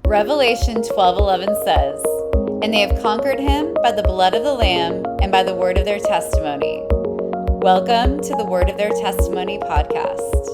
Revelation 12:11 says, "And they have conquered him by the blood of the Lamb and by the word of their testimony." Welcome to the Word of Their Testimony podcast.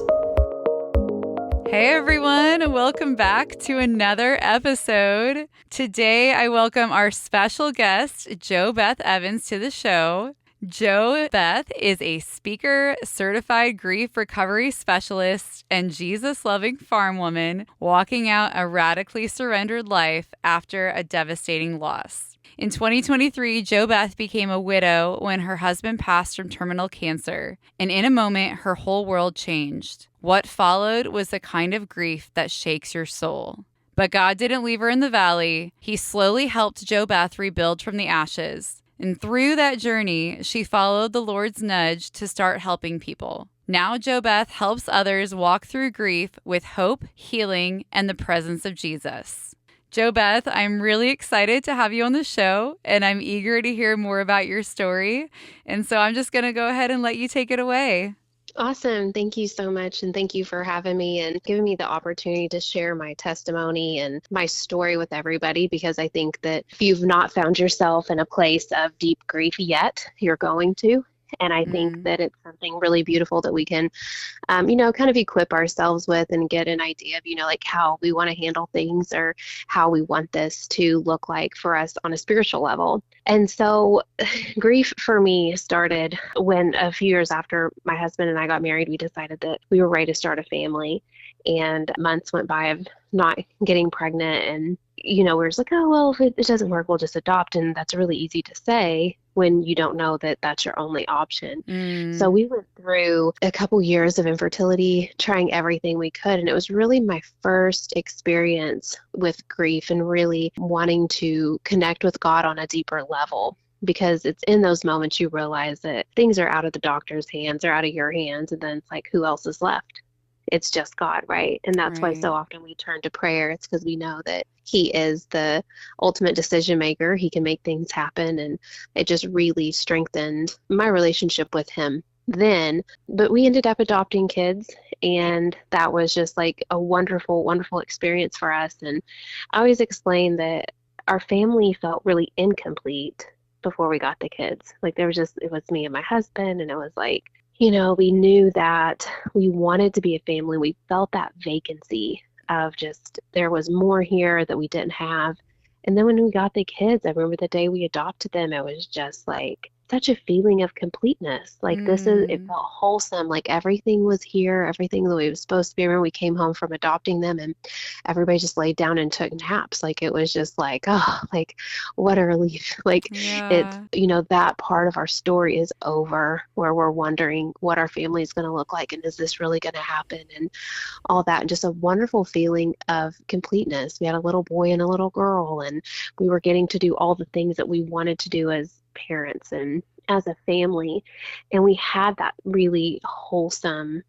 Hey everyone, and welcome back to another episode. Today I welcome our special guest, JoBeth Evans, to the show. JoBeth is a speaker, certified grief recovery specialist, and Jesus-loving farm woman walking out a radically surrendered life after a devastating loss. In 2023, JoBeth became a widow when her husband passed from terminal cancer, and in a moment, her whole world changed. What followed was the kind of grief that shakes your soul. But God didn't leave her in the valley. He slowly helped JoBeth rebuild from the ashes. And through that journey, she followed the Lord's nudge to start helping people. Now JoBeth helps others walk through grief with hope, healing, and the presence of Jesus. JoBeth, I'm really excited to have you on the show, and I'm eager to hear more about your story. And so I'm just going to go ahead and let you take it away. Awesome. Thank you so much. And thank you for having me and giving me the opportunity to share my testimony and my story with everybody, because I think that if you've not found yourself in a place of deep grief yet, you're going to. And I think that it's something really beautiful that we can, kind of equip ourselves with and get an idea of, like how we want to handle things or how we want this to look like for us on a spiritual level. And so grief for me started when a few years after my husband and I got married, we decided that we were ready to start a family. And months went by of not getting pregnant. And, we're just like, oh, well, if it doesn't work, we'll just adopt. And that's really easy to say when you don't know that that's your only option. So we went through a couple years of infertility, trying everything we could. And it was really my first experience with grief and really wanting to connect with God on a deeper level. Because it's in those moments you realize that things are out of the doctor's hands or out of your hands. And then it's like, who else is left? It's just God, right? And that's why so often we turn to prayer. It's because we know that He is the ultimate decision maker. He can make things happen. And it just really strengthened my relationship with Him then. But we ended up adopting kids. And that was just like a wonderful, wonderful experience for us. And I always explain that our family felt really incomplete before we got the kids. Like it was me and my husband. And it was like, we knew that we wanted to be a family. We felt that vacancy of just, there was more here that we didn't have. And then when we got the kids, I remember the day we adopted them, it was just like such a feeling of completeness. Like it felt wholesome. Like everything was here, everything the way it was supposed to be. I remember we came home from adopting them and everybody just laid down and took naps. Like it was just like, oh, like what a relief. Like it's, that part of our story is over, where we're wondering what our family is going to look like and is this really going to happen and all that. And just a wonderful feeling of completeness. We had a little boy and a little girl, and we were getting to do all the things that we wanted to do as parents and as a family. And we had that really wholesome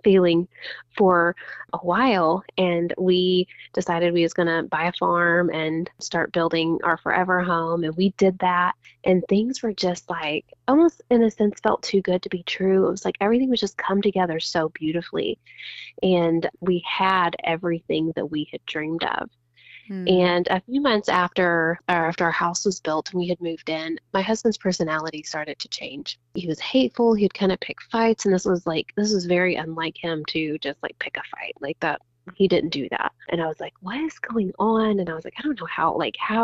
feeling for a while. And we decided we was going to buy a farm and start building our forever home. And we did that. And things were just like, almost in a sense, felt too good to be true. It was like everything was just come together so beautifully. And we had everything that we had dreamed of. And a few months after our house was built and we had moved in, my husband's personality started to change. He was hateful. He'd kind of pick fights. And this was very unlike him to just like pick a fight like that. He didn't do that. And I was like, what is going on? And I was like, I don't know how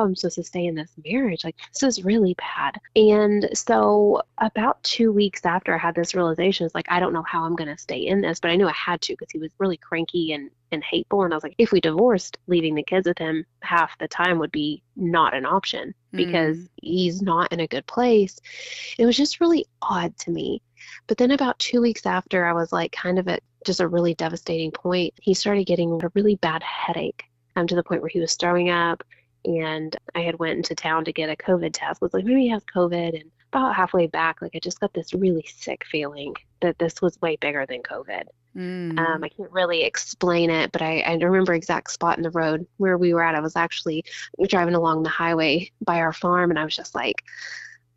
I'm supposed to stay in this marriage. Like, this is really bad. And so about 2 weeks after I had this realization, it's like, I don't know how I'm going to stay in this, but I knew I had to because he was really cranky and hateful. And I was like, if we divorced, leaving the kids with him half the time would be not an option because he's not in a good place. It was just really odd to me. But then about 2 weeks after, I was like kind of at just a really devastating point. He started getting a really bad headache to the point where he was throwing up. And I had went into town to get a COVID test. I was like, maybe he has COVID. And about halfway back, like I just got this really sick feeling that this was way bigger than COVID. I can't really explain it, but I remember exact spot in the road where we were at. I was actually driving along the highway by our farm, and I was just like,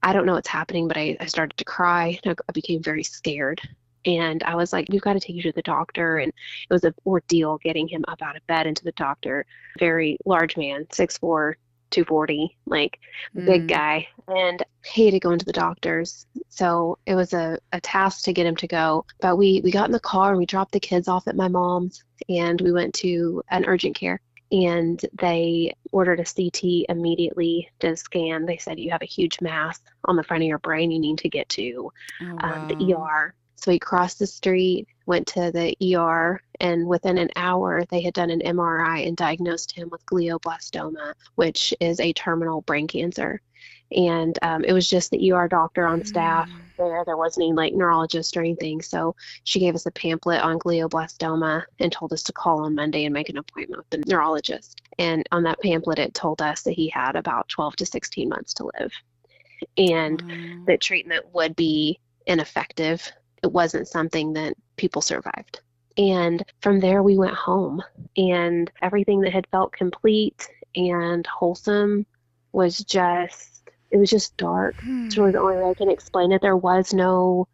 I don't know what's happening, but I started to cry. I became very scared. And I was like, we've got to take you to the doctor. And it was an ordeal getting him up out of bed into the doctor. Very large man, 6'4", 240, like big guy. And hated going to the doctors. So it was a task to get him to go. But we got in the car and we dropped the kids off at my mom's and we went to an urgent care. And they ordered a CT immediately to scan. They said, you have a huge mass on the front of your brain. You need to get to the ER. So we crossed the street, went to the ER, and within an hour, they had done an MRI and diagnosed him with glioblastoma, which is a terminal brain cancer. And it was just the ER doctor on staff there. There wasn't any like neurologist or anything. So she gave us a pamphlet on glioblastoma and told us to call on Monday and make an appointment with the neurologist. And on that pamphlet, it told us that he had about 12 to 16 months to live and that treatment would be ineffective. It wasn't something that people survived. And from there, we went home, and everything that had felt complete and wholesome was just, it was just dark. It's really the only way I can explain it. There was no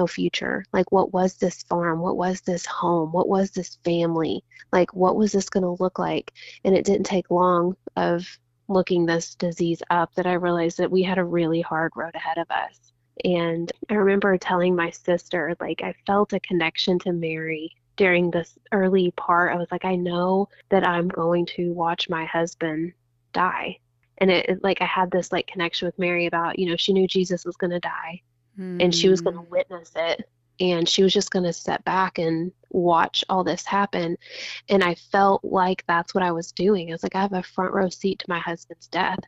future. Like, what was this farm? What was this home? What was this family? Like, what was this going to look like? And it didn't take long of looking this disease up that I realized that we had a really hard road ahead of us. And I remember telling my sister, like, I felt a connection to Mary during this early part. I was like, I know that I'm going to watch my husband die. And it like, I had this like connection with Mary about, she knew Jesus was going to die and she was going to witness it. And she was just going to sit back and watch all this happen. And I felt like that's what I was doing. I was like, I have a front row seat to my husband's death.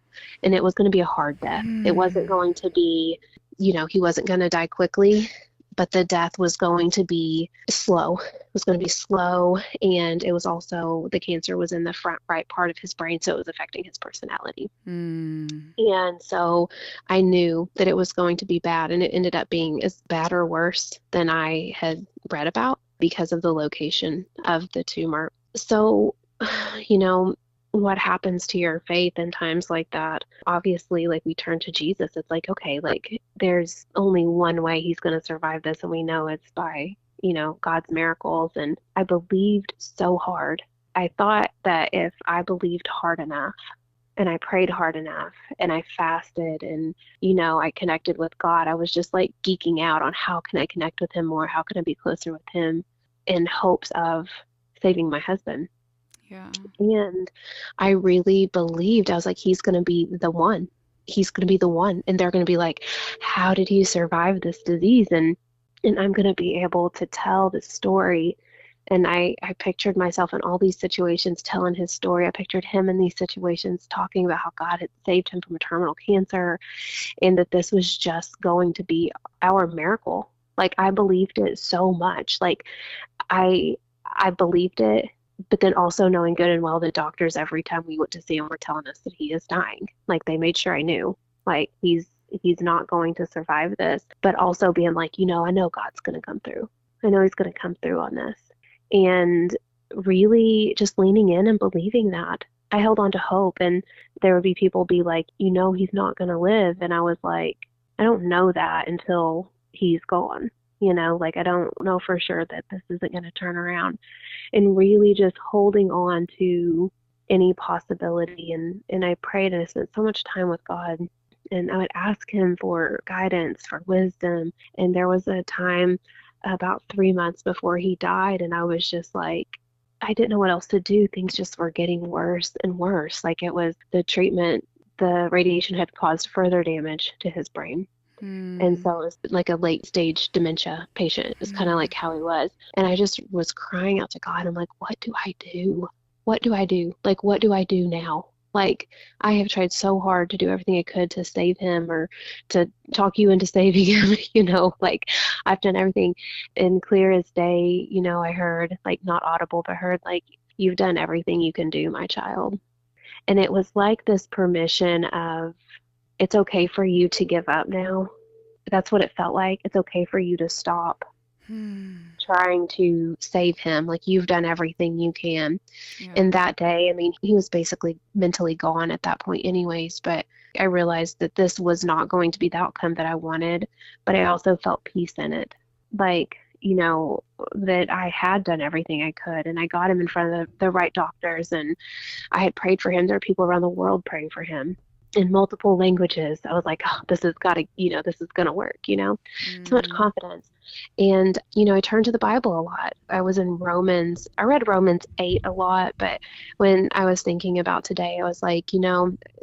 And it was going to be a hard death. It wasn't going to be, he wasn't going to die quickly, but the death was going to be slow. It was going to be slow. And it was also, the cancer was in the front right part of his brain, so it was affecting his personality. And so I knew that it was going to be bad, and it ended up being as bad or worse than I had read about because of the location of the tumor. So, what happens to your faith in times like that? Obviously, like, we turn to Jesus. It's like, okay, like, there's only one way he's going to survive this, and we know it's by, God's miracles. And I believed so hard. I thought that if I believed hard enough and I prayed hard enough and I fasted and, I connected with God, I was just like geeking out on how can I connect with him more? How can I be closer with him in hopes of saving my husband? Yeah. And I really believed, I was like, he's going to be the one. He's going to be the one. And they're going to be like, how did he survive this disease? And I'm going to be able to tell the story. And I pictured myself in all these situations telling his story. I pictured him in these situations talking about how God had saved him from a terminal cancer and that this was just going to be our miracle. Like, I believed it so much. Like, I believed it. But then also knowing good and well the doctors, every time we went to see him, were telling us that he is dying. Like, they made sure I knew, like, he's not going to survive this. But also being like, I know God's going to come through. I know he's going to come through on this. And really just leaning in and believing that. I held on to hope, and there would be people be like, he's not going to live. And I was like, I don't know that until he's gone. Like, I don't know for sure that this isn't going to turn around, and really just holding on to any possibility. And I prayed, and I spent so much time with God, and I would ask him for guidance, for wisdom. And there was a time about 3 months before he died, and I was just like, I didn't know what else to do. Things just were getting worse and worse. Like, it was the treatment, the radiation had caused further damage to his brain. And so it was like a late stage dementia patient. It's kind of like how he was. And I just was crying out to God. I'm like, what do I do? What do I do? Like, what do I do now? Like, I have tried so hard to do everything I could to save him or to talk you into saving him, like, I've done everything. And clear as day, I heard, like, not audible, but heard, like, you've done everything you can do, my child. And it was like this permission of, it's okay for you to give up now. That's what it felt like. It's okay for you to stop trying to save him. Like, you've done everything you can. Yeah. And that day, he was basically mentally gone at that point anyways, but I realized that this was not going to be the outcome that I wanted, but I also felt peace in it. like, that I had done everything I could, and I got him in front of the right doctors, and I had prayed for him. There are people around the world praying for him in multiple languages. I was like, oh, this has got to, this is going to work, so much Mm. confidence. And, I turned to the Bible a lot. I was in Romans. I read Romans 8 a lot, but when I was thinking about today, I was like,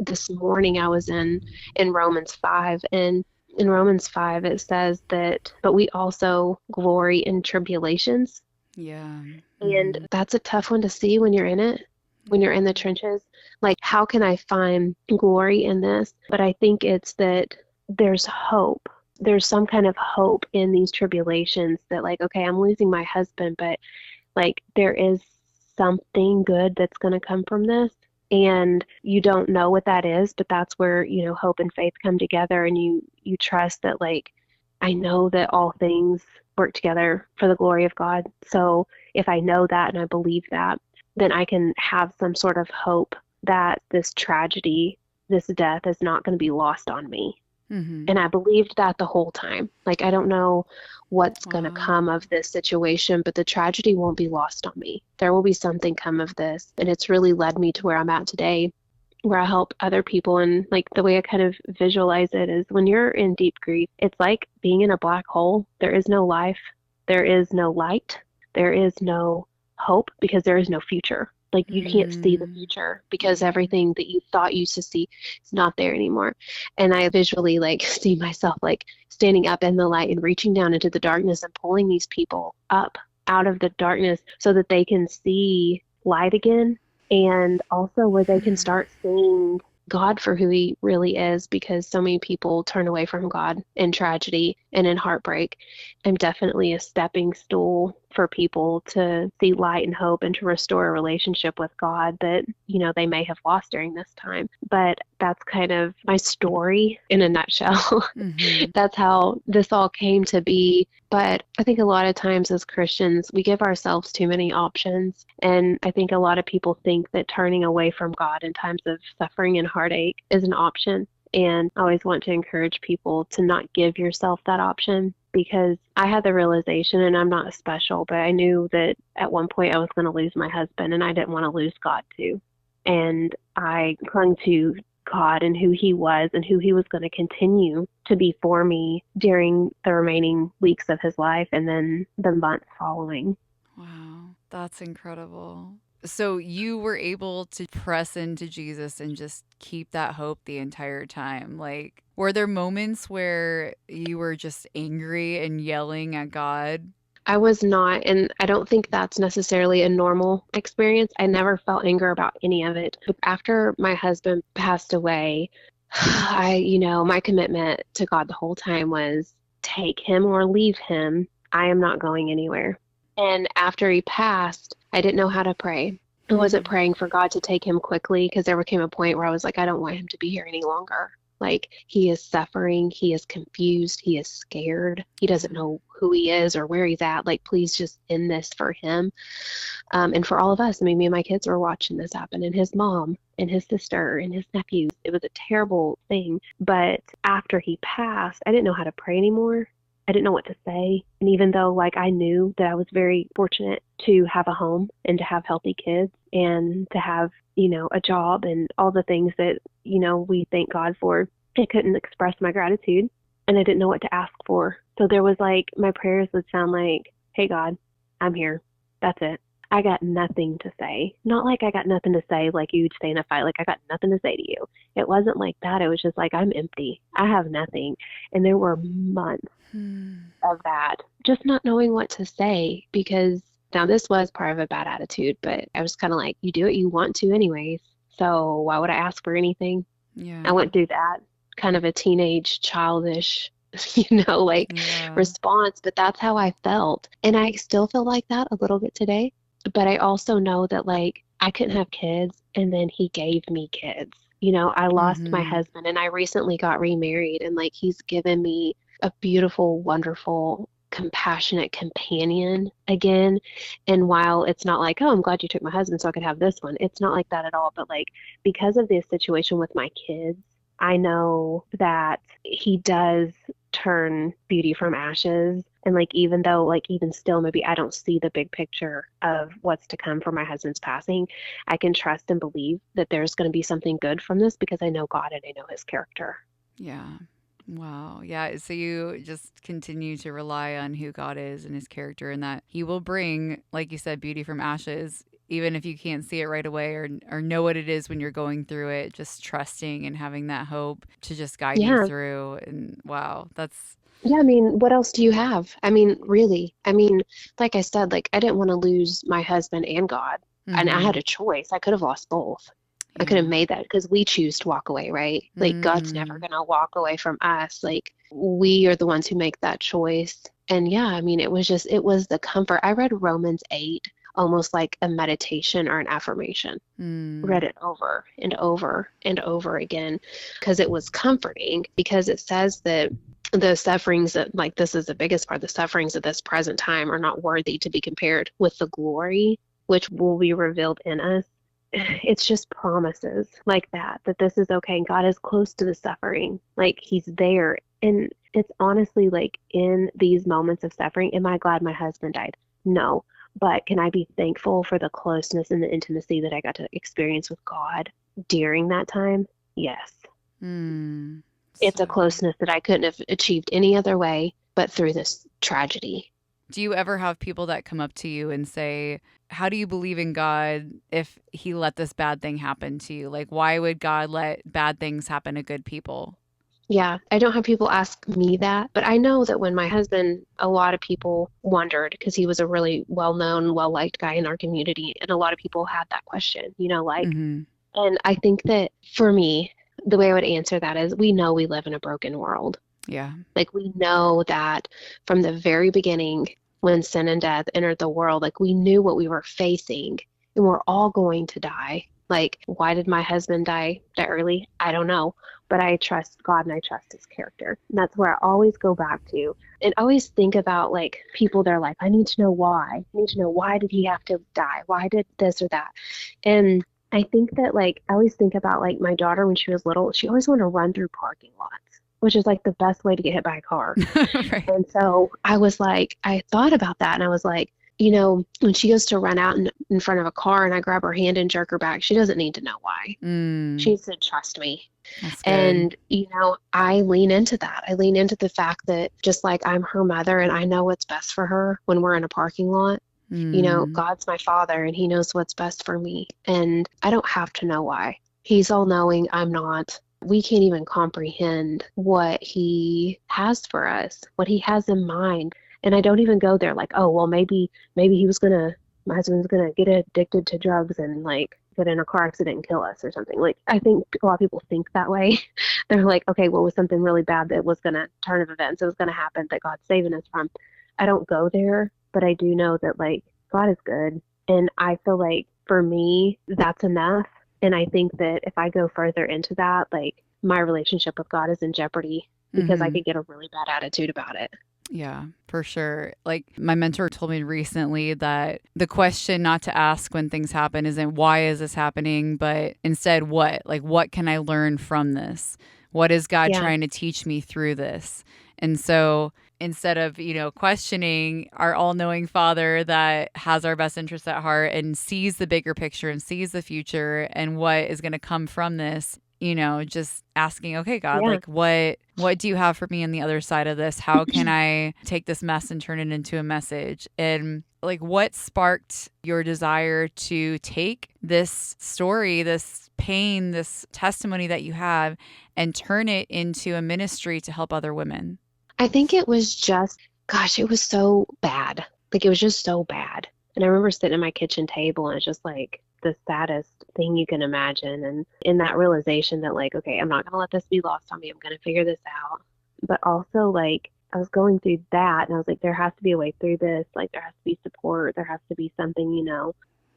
this morning I was in Romans 5, and in Romans 5, it says that, but we also glory in tribulations. Yeah. And Hmm. that's a tough one to see when you're in it, when you're in the trenches. Like, how can I find glory in this? But I think it's that there's hope. There's some kind of hope in these tribulations that, like, okay, I'm losing my husband, but like, there is something good that's going to come from this. And you don't know what that is, but that's where, hope and faith come together, and you trust that, like, I know that all things work together for the glory of God. So if I know that and I believe that, then I can have some sort of hope that this tragedy, this death is not going to be lost on me. Hmm. And I believed that the whole time. Like, I don't know what's going to Wow. come of this situation, but the tragedy won't be lost on me. There will be something come of this. And it's really led me to where I'm at today, where I help other people. And like, the way I kind of visualize it is, when you're in deep grief, it's like being in a black hole. There is no life, there is no light, there is no hope, because there is no future. Like, you can't see the Mm. future because Yeah. everything that you thought you used to see is not there anymore. And I visually, like, see myself like standing up in the light and reaching down into the darkness and pulling these people up out of the darkness so that they can see light again, and also where they can Hmm. start seeing God for who he really is, because so many people turn away from God in tragedy and in heartbreak. I'm definitely a stepping stool for people to see light and hope and to restore a relationship with God that, they may have lost during this time. But that's kind of my story in a nutshell. Hmm. That's how this all came to be. But I think a lot of times as Christians, we give ourselves too many options. And I think a lot of people think that turning away from God in times of suffering and heartache is an option. And I always want to encourage people to not give yourself that option, because I had the realization, and I'm not special, but I knew that at one point I was going to lose my husband, and I didn't want to lose God too. And I clung to God and who he was and who he was going to continue to be for me during the remaining weeks of his life and then the months following. Wow. That's incredible. So you were able to press into Jesus and just keep that hope the entire time. Like, were there moments where you were just angry and yelling at God? I was not, and I don't think that's necessarily a normal experience. I never felt anger about any of it. But after my husband passed away, my commitment to God the whole time was, take him or leave him. I am not going anywhere. And after he passed, I didn't know how to pray. I wasn't Mm. praying for God to take him quickly, because there came a point where I was like, I don't want him to be here any longer. Like, he is suffering, he is confused, he is scared, he doesn't Yeah. know who he is or where he's at. Like, please just end this for him, and for all of us. I mean, me and my kids were watching this happen, and his mom and his sister and his nephews. It was a terrible thing. But after he passed, I didn't know how to pray anymore. I didn't know what to say. And even though, like, I knew that I was very fortunate to have a home and to have healthy kids and to have, a job and all the things that, we thank God for, I couldn't express my gratitude, and I didn't know what to ask for. So there was, like, my prayers would sound like, hey, God, I'm here. That's it. I got nothing to say. Not like I got nothing to say like you'd say in a fight, like I got nothing to say to you. It wasn't like that. It was just like, I'm empty. I have nothing. And there were months Hmm. of that, just not knowing what to say, because now this was part of a bad attitude, but I was kind of like, you do what you want to anyways. So why would I ask for anything? I Yeah. went through that kind of a teenage, childish, like, Yeah. response, but that's how I felt. And I still feel like that a little bit today. But I also know that, like, I couldn't have kids, and then he gave me kids. I lost my Hmm. husband, and I recently got remarried, and like, he's given me a beautiful, wonderful, compassionate companion again. And while it's not like, oh, I'm glad you took my husband so I could have this one, it's not like that at all. But like, because of this situation with my kids, I know that he does turn beauty from ashes. And like, even though, like, even still, maybe I don't see the big picture of what's to come for my husband's passing, I can trust and believe that there's going to be something good from this because I know God and I know his character. Yeah. Wow. Yeah. So you just continue to rely on who God is and his character, and that he will bring, like you said, beauty from ashes, even if you can't see it right away or know what it is when you're going through it, just trusting and having that hope to just guide you Yeah. through. And wow, that's, Yeah, I mean, what else do you have? I mean, really. I mean, like I said, like I didn't want to lose my husband and God. And I mm-hmm. had a choice. I could have lost both. I could have Yeah. made that because we choose to walk away, right? Like God's never Mm, going to walk away from us. Like we are the ones who make that choice. And yeah, I mean, it was the comfort. I read Romans 8 almost like a meditation or an affirmation. mm, Read it over and over and over again because it was comforting, because it says that the sufferings that, like, this is the biggest part, the sufferings of this present time are not worthy to be compared with the glory which will be revealed in us. It's just promises like that, that this is okay. God is close to the suffering, like he's there. And it's honestly like, in these moments of suffering, am I glad my husband died? No. But can I be thankful for the closeness and the intimacy that I got to experience with God during that time? Yes. mm. So It's a good. closeness that I couldn't have achieved any other way but through this tragedy. Do you ever have people that come up to you and say, how do you believe in God if he let this bad thing happen to you? Like, why would God let bad things happen to good people? Yeah, I don't have people ask me that, but I know that when my husband, a lot of people wondered because he was a really well-known, well-liked guy in our community, and a lot of people had that question, like, Mm-hmm. and I think that for me, the way I would answer that is, we know we live in a broken world. Yeah. Like, we know that from the very beginning, when sin and death entered the world, like, we knew what we were facing, and we're all going to die. Like, why did my husband die that early? I don't know. But I trust God and I trust his character. And that's where I always go back to and always think about, like, people, their life. I need to know why. I need to know, why did he have to die? Why did this or that? And I think that, like, I always think about, like, my daughter when she was little, she always wanted to run through parking lots, which is like the best way to get hit by a car. Right. And so I was like, I thought about that and I was like, when she goes to run out in front of a car and I grab her hand and jerk her back, she doesn't need to know why. Mm, She said, trust me. that's good. And, I lean into that. I lean into the fact that, just like I'm her mother and I know what's best for her when we're in a parking lot, Mm, God's my father and he knows what's best for me. And I don't have to know why. He's all knowing, I'm not. We can't even comprehend what he has for us, what he has in mind. And I don't even go there like, oh, well, maybe my husband's gonna get addicted to drugs and, like, get in a car accident and kill us or something. Like, I think a lot of people think that way. They're like, okay, what was something really bad that was gonna turn of events, it was gonna happen that God's saving us from? I don't go there, but I do know that, like, God is good. And I feel like for me, that's enough. And I think that if I go further into that, like, my relationship with God is in jeopardy because I mm-hmm. could get a really bad attitude about it. Yeah, for sure. Like my mentor told me recently that the question not to ask when things happen isn't why is this happening, but instead what? Like, what can I learn from this? What is God Yeah. trying to teach me through this? And so instead of, questioning our all knowing Father that has our best interests at heart and sees the bigger picture and sees the future and what is going to come from this, just asking, okay, God, Yeah. like what do you have for me on the other side of this? How can I take this mess and turn it into a message? And like, what sparked your desire to take this story, this pain, this testimony that you have, and turn it into a ministry to help other women? I think it was just, gosh, it was so bad. Like, it was just so bad. And I remember sitting at my kitchen table and it's just like the saddest thing you can imagine. And in that realization that, like, okay, I'm not going to let this be lost on me. I'm going to figure this out. But also, like, I was going through that and I was like, there has to be a way through this. Like, there has to be support. There has to be something.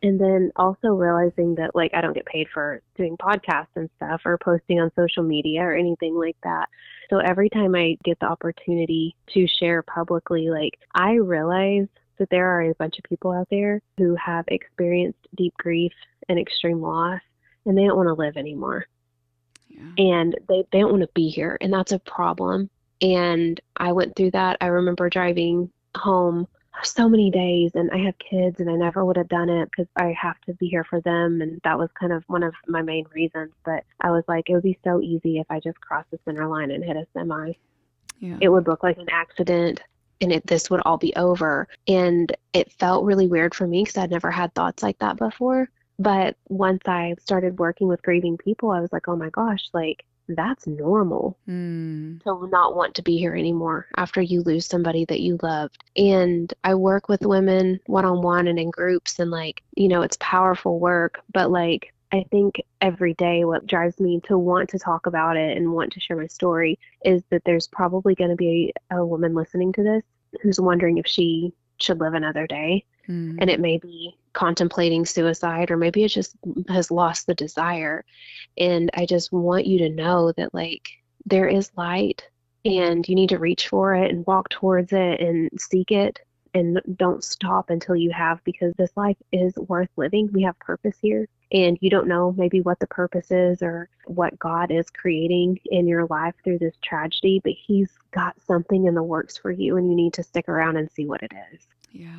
And then also realizing that, like, I don't get paid for doing podcasts and stuff or posting on social media or anything like that. So every time I get the opportunity to share publicly, like, I realize that there are a bunch of people out there who have experienced deep grief and extreme loss, and they don't want to live anymore. Yeah. and they don't want to be here, and that's a problem. And I went through that. I remember driving home so many days, and I have kids, and I never would have done it because I have to be here for them, and that was kind of one of my main reasons. But I was like, it would be so easy if I just crossed the center line and hit a semi. Yeah. It would look like an accident, and this would all be over. And it felt really weird for me because I'd never had thoughts like that before. But once I started working with grieving people, I was like, oh my gosh, like that's normal Mm. to not want to be here anymore after you lose somebody that you loved. And I work with women one on one and in groups, and like, it's powerful work, but like, I think every day what drives me to want to talk about it and want to share my story is that there's probably going to be a woman listening to this who's wondering if she should live another day. And Mm. it may be contemplating suicide, or maybe it just has lost the desire. And I just want you to know that, like, there is light, and you need to reach for it and walk towards it and seek it. And don't stop until you have, because this life is worth living. We have purpose here. And you don't know maybe what the purpose is or what God is creating in your life through this tragedy, but He's got something in the works for you, and you need to stick around and see what it is. Yeah.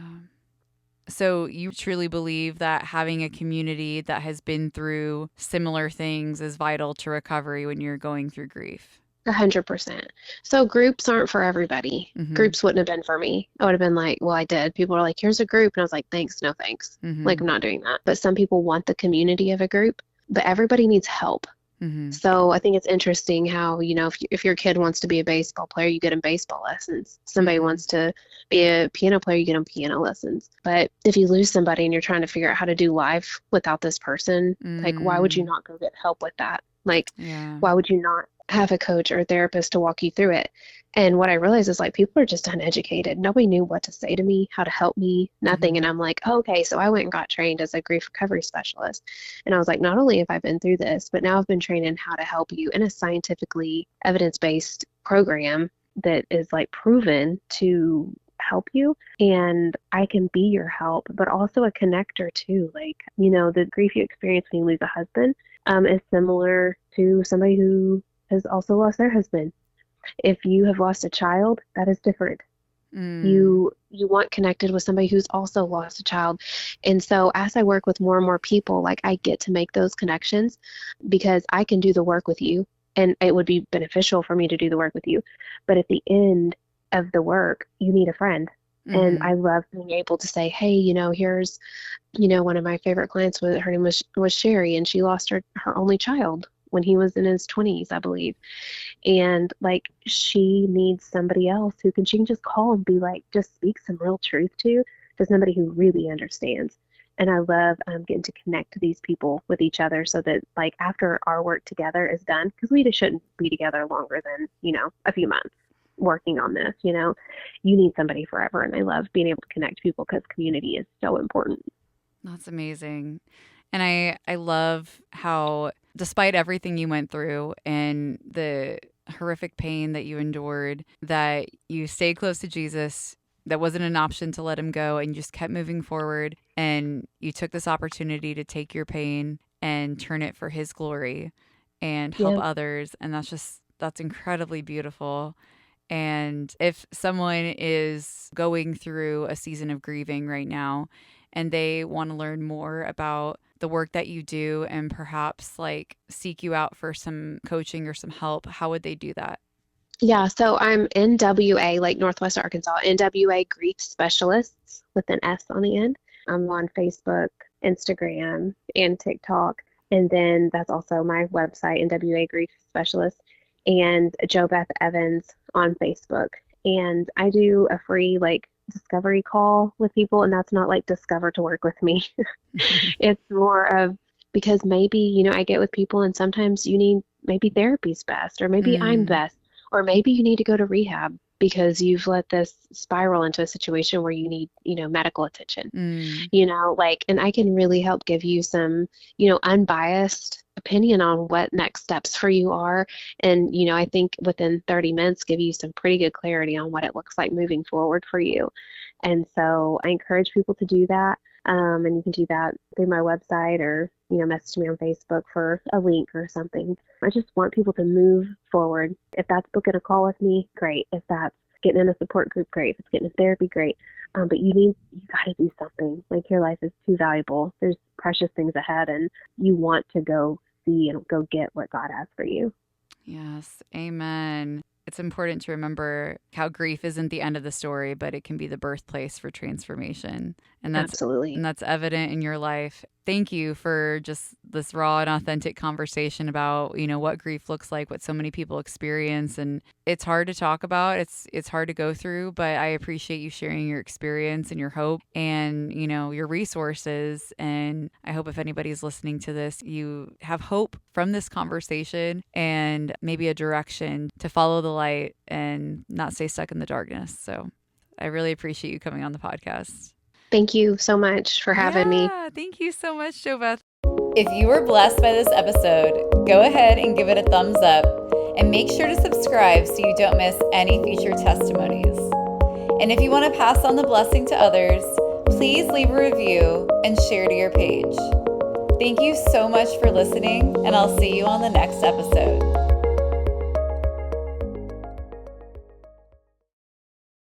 So you truly believe that having a community that has been through similar things is vital to recovery when you're going through grief? 100%. So groups aren't for everybody. Mm-hmm. Groups wouldn't have been for me. I would have been like, well, I did. People were like, here's a group. And I was like, thanks, no thanks. Mm-hmm. Like, I'm not doing that. But some people want the community of a group, but everybody needs help. Mm-hmm. So I think it's interesting how, if your kid wants to be a baseball player, you get them baseball lessons. Somebody Mm-hmm. wants to be a piano player, you get them piano lessons. But if you lose somebody and you're trying to figure out how to do life without this person, like, why would you not go get help with that? Like, Yeah. why would you not have a coach or a therapist to walk you through it? And what I realized is, like, people are just uneducated. Nobody knew what to say to me, how to help me, nothing. Mm-hmm. And I'm like, oh, okay, so I went and got trained as a grief recovery specialist. And I was like, not only have I been through this, but now I've been trained in how to help you in a scientifically evidence-based program that is like proven to help you. And I can be your help, but also a connector too. Like, the grief you experience when you lose a husband is similar to somebody who has also lost their husband. If you have lost a child, that is different. Mm. You want connected with somebody who's also lost a child. And so as I work with more and more people, like, I get to make those connections because I can do the work with you, and it would be beneficial for me to do the work with you. But at the end of the work, you need a friend. And Mm-hmm. I love being able to say, hey, here's, one of my favorite clients, her name was Sherry, and she lost her only child when he was in his 20s, I believe. And like, she needs somebody else she can just call and be like, just speak some real truth to somebody who really understands. And I love getting to connect these people with each other so that, like, after our work together is done, because we just shouldn't be together longer than, a few months working on this, you need somebody forever. And I love being able to connect people because community is so important. That's amazing. And I love how, despite everything you went through and the horrific pain that you endured, that you stayed close to Jesus. That wasn't an option to let him go, and you just kept moving forward. And you took this opportunity to take your pain and turn it for his glory and help Yeah. others. And that's incredibly beautiful. And if someone is going through a season of grieving right now and they want to learn more about the work that you do and perhaps like seek you out for some coaching or some help, how would they do that? Yeah, so I'm NWA, like Northwest Arkansas, NWA Grief Specialists with an S on the end. I'm on Facebook, Instagram, and TikTok. And then that's also my website, NWA Grief Specialist, and JoBeth Evans on Facebook. And I do a free, like, discovery call with people, and that's not like discover to work with me. It's more of, because maybe, I get with people and sometimes you need, maybe therapy's best, or maybe I'm Mm, best, or maybe you need to go to rehab because you've let this spiral into a situation where you need, medical attention, mm, like, and I can really help give you some, unbiased opinion on what next steps for you are. And, I think within 30 minutes, give you some pretty good clarity on what it looks like moving forward for you. And so I encourage people to do that. And you can do that through my website or message me on Facebook for a link or something. I just want people to move forward. If that's booking a call with me, great. If that's getting in a support group, great. If it's getting a therapy, great. But you got to do something. Like, your life is too valuable. There's precious things ahead, and you want to go see and go get what God has for you. Yes. Amen. It's important to remember how grief isn't the end of the story, but it can be the birthplace for transformation. And Absolutely. that's evident in your life. Thank you for just this raw and authentic conversation about, what grief looks like, what so many people experience. And it's hard to talk about. It's hard to go through, but I appreciate you sharing your experience and your hope and, your resources. And I hope if anybody's listening to this, you have hope from this conversation and maybe a direction to follow the light and not stay stuck in the darkness. So I really appreciate you coming on the podcast. Thank you so much for having me. Thank you so much, JoBeth. If you were blessed by this episode, go ahead and give it a thumbs up and make sure to subscribe so you don't miss any future testimonies. And if you want to pass on the blessing to others, please leave a review and share to your page. Thank you so much for listening, and I'll see you on the next episode.